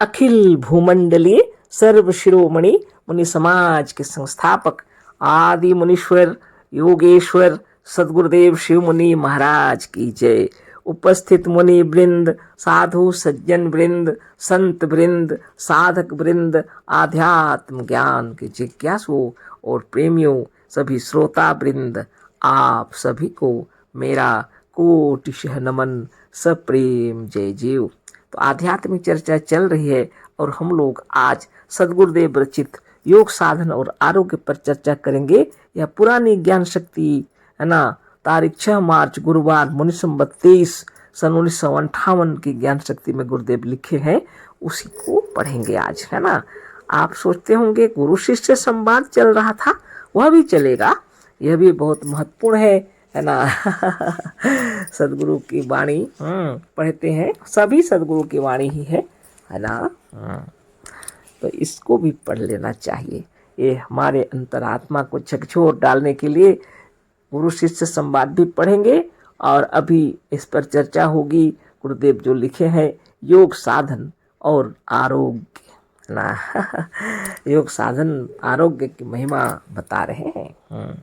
अखिल भूमंडलीय सर्व शिरोमणि मुनि समाज के संस्थापक आदि मुनीश्वर योगेश्वर सदगुरुदेव शिव मुनि महाराज की जय। उपस्थित मुनि वृंद, साधु सज्जन वृंद, संत वृंद, साधक वृंद, आध्यात्म ज्ञान के जिज्ञासु और प्रेमियों, सभी श्रोता वृंद, आप सभी को मेरा कोटिशः नमन, सप्रेम जय जीव। तो आध्यात्मिक चर्चा चल रही है और हम लोग आज सदगुरुदेव रचित योग साधन और आरोग्य पर चर्चा करेंगे। यह पुरानी ज्ञान शक्ति है ना, तारीख 6 मार्च गुरुवार मुनि संवत 23 सन 1958 की ज्ञान शक्ति में गुरुदेव लिखे हैं, उसी को पढ़ेंगे आज, है ना। आप सोचते होंगे गुरु शिष्य संवाद चल रहा था, वह भी चलेगा, यह भी बहुत महत्वपूर्ण है ना। सदगुरु की वाणी पढ़ते हैं, सभी सदगुरु की वाणी ही है ना। तो इसको भी पढ़ लेना चाहिए। ये हमारे अंतरात्मा को झकझोर डालने के लिए गुरु शिष्य संवाद भी पढ़ेंगे और अभी इस पर चर्चा होगी। गुरुदेव जो लिखे हैं योग साधन और आरोग्य ना। योग साधन आरोग्य की महिमा बता रहे हैं।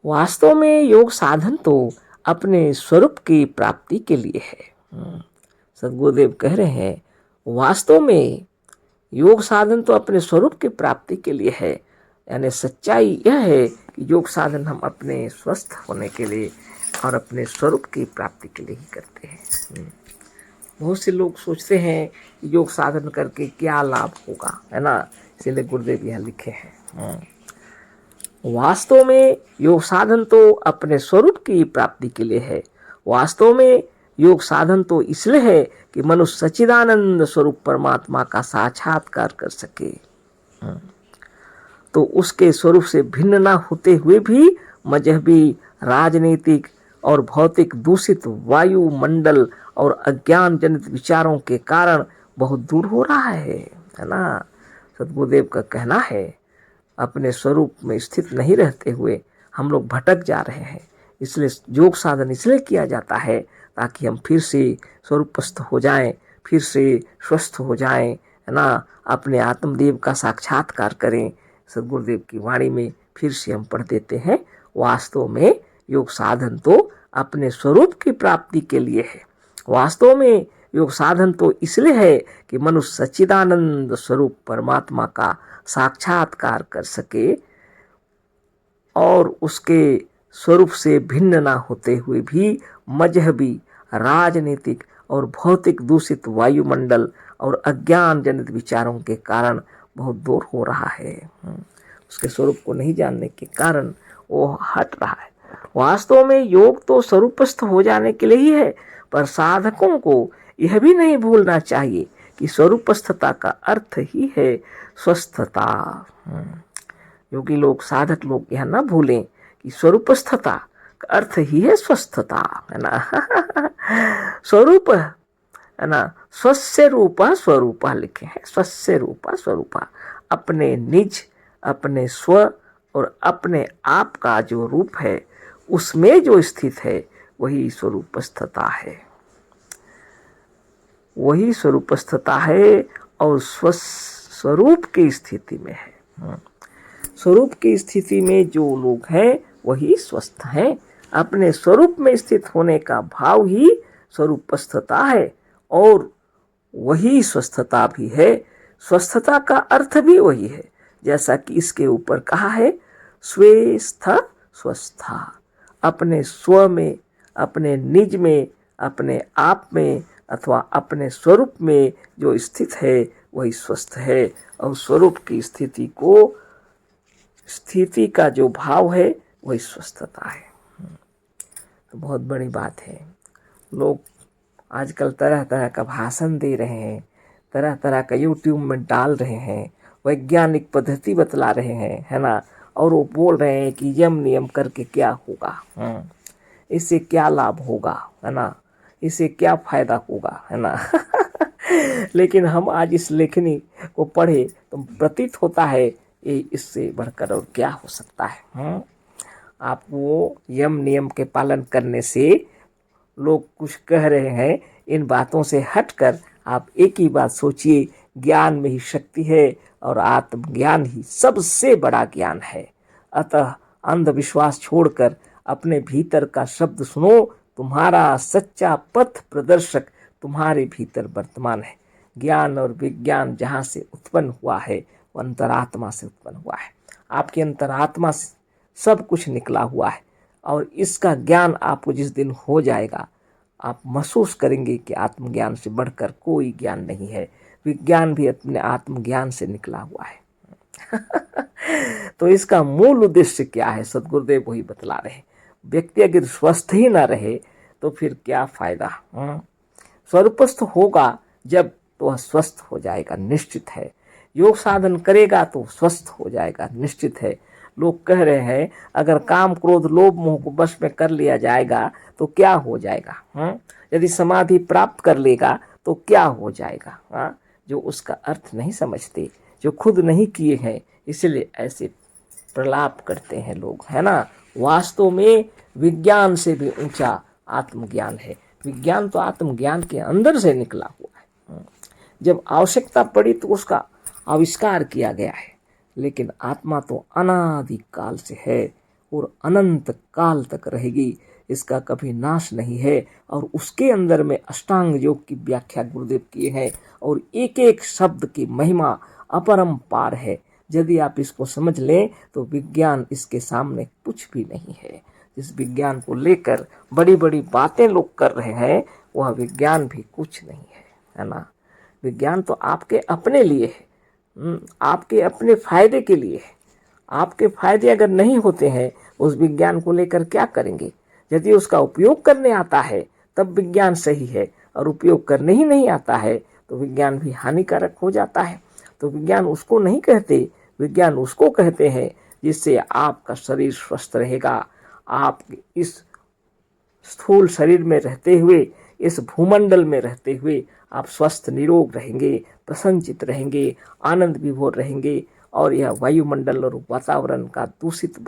वास्तव में योग साधन तो अपने स्वरूप की प्राप्ति के लिए है। सदगुरुदेव कह रहे हैं वास्तव में योग साधन तो अपने स्वरूप की प्राप्ति के लिए है। यानी सच्चाई यह है कि योग साधन हम अपने स्वस्थ होने के लिए और अपने स्वरूप की प्राप्ति के लिए ही करते हैं। बहुत से लोग सोचते हैं कि योग साधन करके क्या लाभ होगा, है ना, इसलिए गुरुदेव यह लिखे हैं वास्तव में योग साधन तो अपने स्वरूप की प्राप्ति के लिए है। वास्तव में योग साधन तो इसलिए है कि मनुष्य सच्चिदानंद स्वरूप परमात्मा का साक्षात्कार कर सके। तो उसके स्वरूप से भिन्न न होते हुए भी मजहबी, राजनीतिक और भौतिक दूषित वायुमंडल और अज्ञान जनित विचारों के कारण बहुत दूर हो रहा है ना। सदगुरुदेव का कहना है अपने स्वरूप में स्थित नहीं रहते हुए हम लोग भटक जा रहे हैं। इसलिए योग साधन इसलिए किया जाता है ताकि हम फिर से स्वरूपस्थ हो जाएं, फिर से स्वस्थ हो जाएं, है ना, अपने आत्मदेव का साक्षात्कार करें। सदगुरुदेव की वाणी में फिर से हम पढ़ देते हैं वास्तव में योग साधन तो अपने स्वरूप की प्राप्ति के लिए है। वास्तव में योग साधन तो इसलिए है कि मनुष्य सच्चिदानंद स्वरूप परमात्मा का साक्षात्कार कर सके और उसके स्वरूप से भिन्न ना होते हुए भी मजहबी, राजनीतिक और भौतिक दूषित वायुमंडल और अज्ञान जनित विचारों के कारण बहुत दूर हो रहा है। उसके स्वरूप को नहीं जानने के कारण वो हट रहा है। वास्तव में योग तो स्वरूपस्थ हो जाने के लिए ही है, पर साधकों को यह भी नहीं भूलना चाहिए कि स्वरूपस्थता का अर्थ ही है स्वस्थता। योगी लोग, साधक लोग यह ना भूलें कि स्वरूपस्थता का अर्थ ही है स्वस्थता, है ना। स्वरूप है ना, स्वस्य रूपा स्वरूपा लिखे हैं, स्वस्य रूपा स्वरूपा, अपने निज, अपने स्व और अपने आप का जो रूप है उसमें जो स्थित है वही स्वरूपस्थता है, वही स्वरूपस्थता है और स्वरूप की स्थिति में है। स्वरूप की स्थिति में जो लोग हैं वही स्वस्थ हैं। अपने स्वरूप में स्थित होने का भाव ही स्वरूपस्थता है और वही स्वस्थता भी है। स्वस्थता का अर्थ भी वही है, जैसा कि इसके ऊपर कहा है स्वस्थ स्वस्था, अपने स्व में, अपने निज में, अपने आप में अथवा अपने स्वरूप में जो स्थित है वही स्वस्थ है। और स्वरूप की स्थिति को, स्थिति का जो भाव है वही स्वस्थता है। तो बहुत बड़ी बात है। लोग आजकल तरह तरह का भाषण दे रहे हैं, तरह तरह का यूट्यूब में डाल रहे हैं, वैज्ञानिक पद्धति बतला रहे हैं, है ना, और वो बोल रहे हैं कि यम नियम करके क्या होगा, इससे क्या लाभ होगा, है ना, इससे क्या फायदा होगा, है ना। लेकिन हम आज इस लेखनी को पढ़े तो प्रतीत होता है ये इससे बढ़कर और क्या हो सकता है। आपको यम नियम के पालन करने से लोग कुछ कह रहे हैं, इन बातों से हटकर आप एक ही बात सोचिए, ज्ञान में ही शक्ति है और आत्मज्ञान ही सबसे बड़ा ज्ञान है। अतः अंधविश्वास छोड़कर अपने भीतर का शब्द सुनो। तुम्हारा सच्चा पथ प्रदर्शक तुम्हारे भीतर वर्तमान है। ज्ञान और विज्ञान जहाँ से उत्पन्न हुआ है वो अंतरात्मा से उत्पन्न हुआ है। आपकी अंतरात्मा से सब कुछ निकला हुआ है और इसका ज्ञान आपको जिस दिन हो जाएगा आप महसूस करेंगे कि आत्मज्ञान से बढ़कर कोई ज्ञान नहीं है। विज्ञान भी अपने आत्मज्ञान से निकला हुआ है। तो इसका मूल उद्देश्य क्या है, सदगुरुदेव वही बतला रहे। व्यक्ति अगर स्वस्थ ही ना रहे तो फिर क्या फायदा। स्वरूपस्थ होगा जब तो वह स्वस्थ हो जाएगा, निश्चित है। योग साधन करेगा तो स्वस्थ हो जाएगा, निश्चित है। लोग कह रहे हैं अगर काम क्रोध लोभ मोह को वश में कर लिया जाएगा तो क्या हो जाएगा। यदि समाधि प्राप्त कर लेगा तो क्या हो जाएगा। जो उसका अर्थ नहीं समझते, जो खुद नहीं किए हैं, इसलिए ऐसे प्रलाप करते हैं लोग, है ना। वास्तव में विज्ञान से भी ऊंचा आत्मज्ञान है। विज्ञान तो आत्मज्ञान के अंदर से निकला हुआ है। जब आवश्यकता पड़ी तो उसका आविष्कार किया गया है, लेकिन आत्मा तो अनादि काल से है और अनंत काल तक रहेगी। इसका कभी नाश नहीं है। और उसके अंदर में अष्टांग योग की व्याख्या गुरुदेव किए हैं और एक एक शब्द की महिमा अपरंपार है। यदि आप इसको समझ लें तो विज्ञान इसके सामने कुछ भी नहीं है। जिस विज्ञान को लेकर बड़ी बड़ी बातें लोग कर रहे हैं वह विज्ञान भी कुछ नहीं है ना। विज्ञान तो आपके अपने लिए है, आपके अपने फायदे के लिए है। आपके फायदे अगर नहीं होते हैं उस विज्ञान को लेकर क्या करेंगे। यदि उसका उपयोग करने आता है तब विज्ञान सही है, और उपयोग करने ही नहीं आता है तो विज्ञान भी हानिकारक हो जाता है। तो विज्ञान उसको नहीं कहते, विज्ञान उसको कहते हैं जिससे आपका शरीर स्वस्थ रहेगा। आप इस स्थूल शरीर में रहते हुए, इस भूमंडल में रहते हुए आप स्वस्थ निरोग रहेंगे, प्रसन्नचित रहेंगे, आनंद विभोर रहेंगे। और यह वायुमंडल और वातावरण का दूषित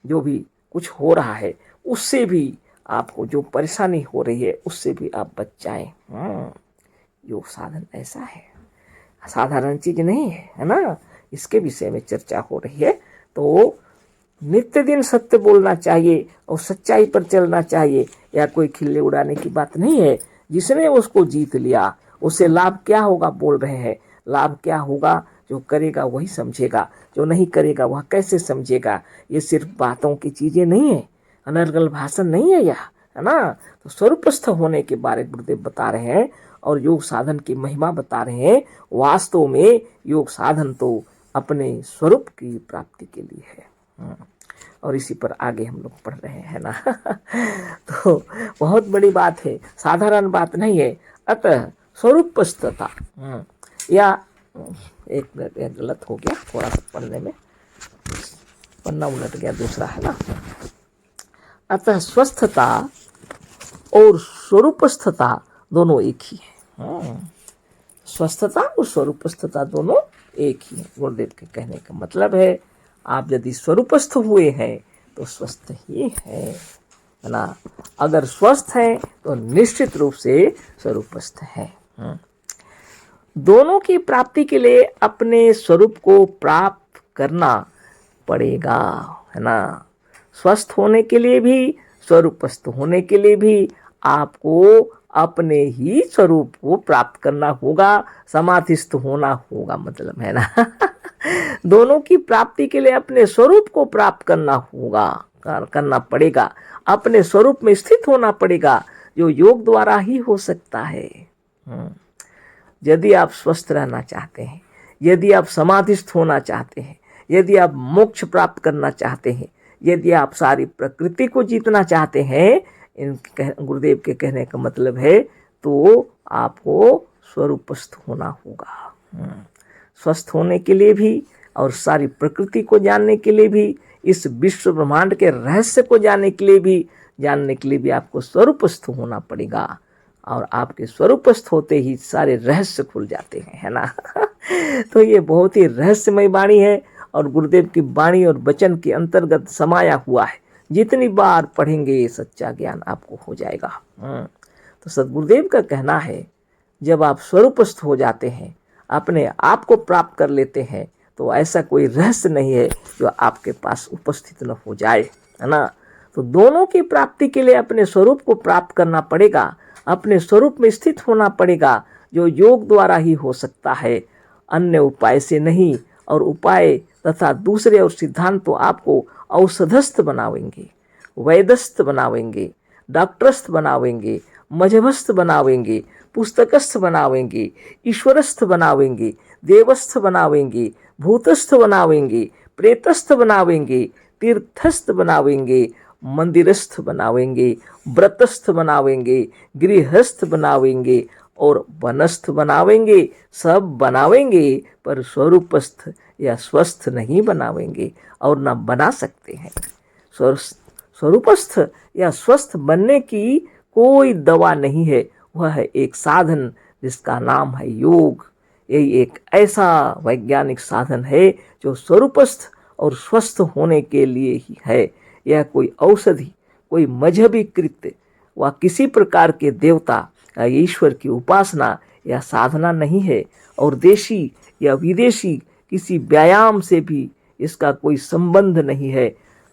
जो भी कुछ हो रहा है उससे भी आपको जो परेशानी हो रही है उससे भी आप बच जाएं। योग साधन ऐसा है, साधारण चीज नहीं है ना। इसके विषय में चर्चा हो रही है। तो नित्य दिन सत्य बोलना चाहिए और सच्चाई पर चलना चाहिए। या कोई खिल्ले उड़ाने की बात नहीं है। जिसने उसको जीत लिया उससे लाभ क्या होगा बोल रहे हैं। लाभ क्या होगा, जो करेगा वही समझेगा, जो नहीं करेगा वह कैसे समझेगा। ये सिर्फ बातों की चीजें नहीं है, अनर्गल भाषण नहीं है यह, है ना। तो स्वरूपस्थ होने के बारे में गुरुदेव बता रहे हैं और योग साधन की महिमा बता रहे हैं। वास्तव में योग साधन तो अपने स्वरूप की प्राप्ति के लिए है। और इसी पर आगे हम लोग पढ़ रहे हैं ना। तो बहुत बड़ी बात है, साधारण बात नहीं है। अतः स्वरूपस्थता या एक मिनट, यह गलत हो गया थोड़ा सा पढ़ने में, पन्ना उलट गया, दूसरा है ना। अतः स्वस्थता और स्वरूपस्थता दोनों एक ही है। स्वस्थता और स्वरूपस्थता दोनों एक ही है। गुरुदेव के कहने का मतलब है आप यदि स्वरूपस्थ हुए हैं तो स्वस्थ ही है ना। अगर स्वस्थ हैं तो निश्चित रूप से स्वरूपस्थ है। दोनों की प्राप्ति के लिए अपने स्वरूप को प्राप्त करना पड़ेगा, है ना। स्वस्थ होने के लिए भी, स्वरूपस्थ होने के लिए भी आपको अपने ही स्वरूप को प्राप्त करना होगा, समाधिस्थ होना होगा, मतलब है ना। दोनों की प्राप्ति के लिए अपने स्वरूप को प्राप्त करना होगा, करना पड़ेगा। अपने स्वरूप में स्थित होना पड़ेगा, जो योग द्वारा ही हो सकता है। यदि आप स्वस्थ रहना चाहते हैं, यदि आप समाधिस्थ होना चाहते हैं, यदि आप मोक्ष प्राप्त करना चाहते हैं, यदि आप सारी प्रकृति को जीतना चाहते हैं, इन गुरुदेव के कहने का मतलब है तो आपको स्वरूपस्थ होना होगा। स्वस्थ होने के लिए भी और सारी प्रकृति को जानने के लिए भी, इस विश्व ब्रह्मांड के रहस्य को जानने के लिए भी आपको स्वरूपस्थ होना पड़ेगा। और आपके स्वरूपस्थ होते ही सारे रहस्य खुल जाते हैं, है ना। तो ये बहुत ही रहस्यमय वाणी है और गुरुदेव की वाणी और वचन के अंतर्गत समाया हुआ है। जितनी बार पढ़ेंगे ये सच्चा ज्ञान आपको हो जाएगा। तो सदगुरुदेव का कहना है जब आप स्वरूपस्थ हो जाते हैं, अपने आप को प्राप्त कर लेते हैं, तो ऐसा कोई रहस्य नहीं है जो आपके पास उपस्थित न हो जाए, है ना। तो दोनों की प्राप्ति के लिए अपने स्वरूप को प्राप्त करना पड़ेगा, अपने स्वरूप में स्थित होना पड़ेगा, जो योग द्वारा ही हो सकता है, अन्य उपाय से नहीं। और उपाय तथा दूसरे और सिद्धांत तो आपको औषधस्थ बनावेंगे, वैदस्थ बनावेंगे, डॉक्टरस्थ बनावेंगे, मजहबस्थ बनावेंगे, पुस्तकस्थ बनावेंगे, ईश्वरस्थ बनावेंगे, देवस्थ बनावेंगे, भूतस्थ बनावेंगे, प्रेतस्थ बनावेंगे, तीर्थस्थ बनावेंगे, मंदिरस्थ बनावेंगे, व्रतस्थ बनावेंगे, गृहस्थ बनावेंगे और वनस्थ बनावेंगे। सब बनावेंगे, पर स्वरूपस्थ या स्वस्थ नहीं बनावेंगे और न बना सकते हैं। स्वरूपस्थ या स्वस्थ बनने की कोई दवा नहीं है, वह है एक साधन जिसका नाम है योग। यही एक ऐसा वैज्ञानिक साधन है जो स्वरूपस्थ और स्वस्थ होने के लिए ही है। यह कोई औषधि, कोई मजहबी कृत्य व किसी प्रकार के देवता या ईश्वर की उपासना या साधना नहीं है, और देशी या विदेशी किसी व्यायाम से भी इसका कोई संबंध नहीं है।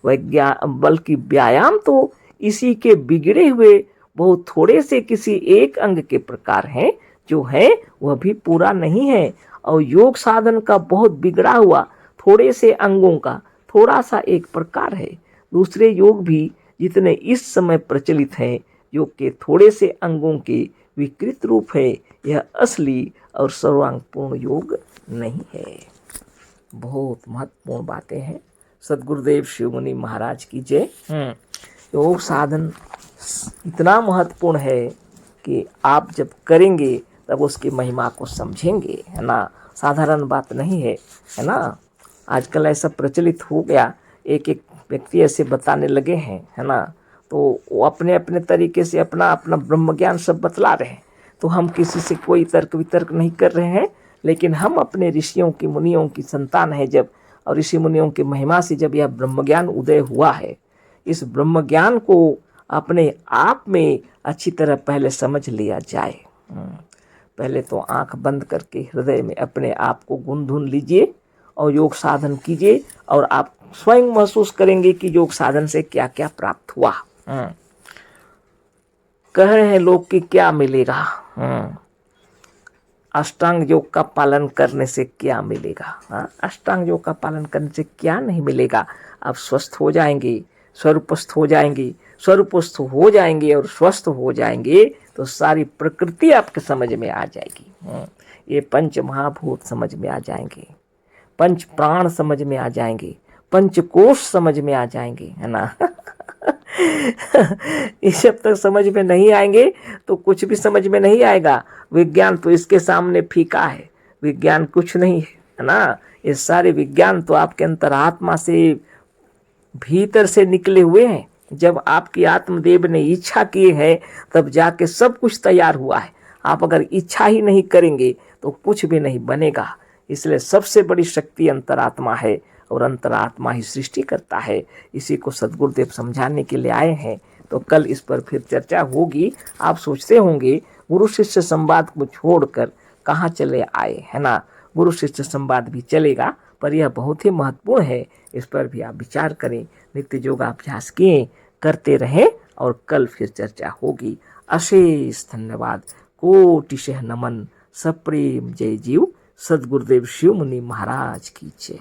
बल्कि व्यायाम तो इसी के बिगड़े हुए बहुत थोड़े से किसी एक अंग के प्रकार हैं, जो है वह भी पूरा नहीं है। और योग साधन का बहुत बिगड़ा हुआ थोड़े से अंगों का थोड़ा सा एक प्रकार है। दूसरे योग भी जितने इस समय प्रचलित हैं, योग के थोड़े से अंगों के विकृत रूप है। यह असली और सर्वांगपूर्ण योग नहीं है। बहुत महत्वपूर्ण बातें हैं। सदगुरुदेव शिवमुनि महाराज की जय। योग साधन इतना महत्वपूर्ण है कि आप जब करेंगे तब उसकी महिमा को समझेंगे, है ना। साधारण बात नहीं है, है ना। आजकल ऐसा प्रचलित हो गया, एक एक व्यक्ति ऐसे बताने लगे हैं, है ना। तो वो अपने अपने तरीके से अपना अपना ब्रह्म ज्ञान सब बतला रहे हैं। तो हम किसी से कोई तर्क वितर्क नहीं कर रहे हैं, लेकिन हम अपने ऋषियों की मुनियों की संतान है जब, और ऋषि मुनियों की महिमा से जब यह ब्रह्म ज्ञान उदय हुआ है, इस ब्रह्म ज्ञान को अपने आप में अच्छी तरह पहले समझ लिया जाए। पहले तो आंख बंद करके हृदय में अपने आप को गुनधुन लीजिए और योग साधन कीजिए, और आप स्वयं महसूस करेंगे कि योग साधन से क्या क्या प्राप्त हुआ। कह रहे हैं लोग कि क्या मिलेगा, अष्टांग योग का पालन करने से क्या मिलेगा। अष्टांग योग का पालन करने से क्या नहीं मिलेगा। आप स्वस्थ हो जाएंगे, स्वरूपस्थ हो जाएंगे, स्वरूपस्थ हो जाएंगे और स्वस्थ हो जाएंगे तो सारी प्रकृति आपके समझ में आ जाएगी। ये पंच महाभूत समझ में आ जाएंगे, पंच प्राण समझ में आ जाएंगे, पंचकोश समझ में आ जाएंगे, है ना। इस जब तक समझ में नहीं आएंगे तो कुछ भी समझ में नहीं आएगा। विज्ञान तो इसके सामने फीका है, विज्ञान कुछ नहीं है ना। ये सारे विज्ञान तो आपके अंतरात्मा से भीतर से निकले हुए हैं। जब आपकी आत्मदेव ने इच्छा की है तब जाके सब कुछ तैयार हुआ है। आप अगर इच्छा ही नहीं करेंगे तो कुछ भी नहीं बनेगा। इसलिए सबसे बड़ी शक्ति अंतरात्मा है और अंतरात्मा ही सृष्टि करता है। इसी को सदगुरुदेव समझाने के लिए आए हैं। तो कल इस पर फिर चर्चा होगी। आप सोचते होंगे गुरु शिष्य संवाद को छोड़कर कहाँ चले आए, है ना। गुरु शिष्य संवाद भी चलेगा, पर यह बहुत ही महत्वपूर्ण है। इस पर भी आप विचार करें, नित्य योगाभ्यास किए करते रहें, और कल फिर चर्चा होगी। अशेष धन्यवाद, कोटिशः नमन, सप्रेम जय जीव। सदगुरुदेव शिव मुनि महाराज की जय।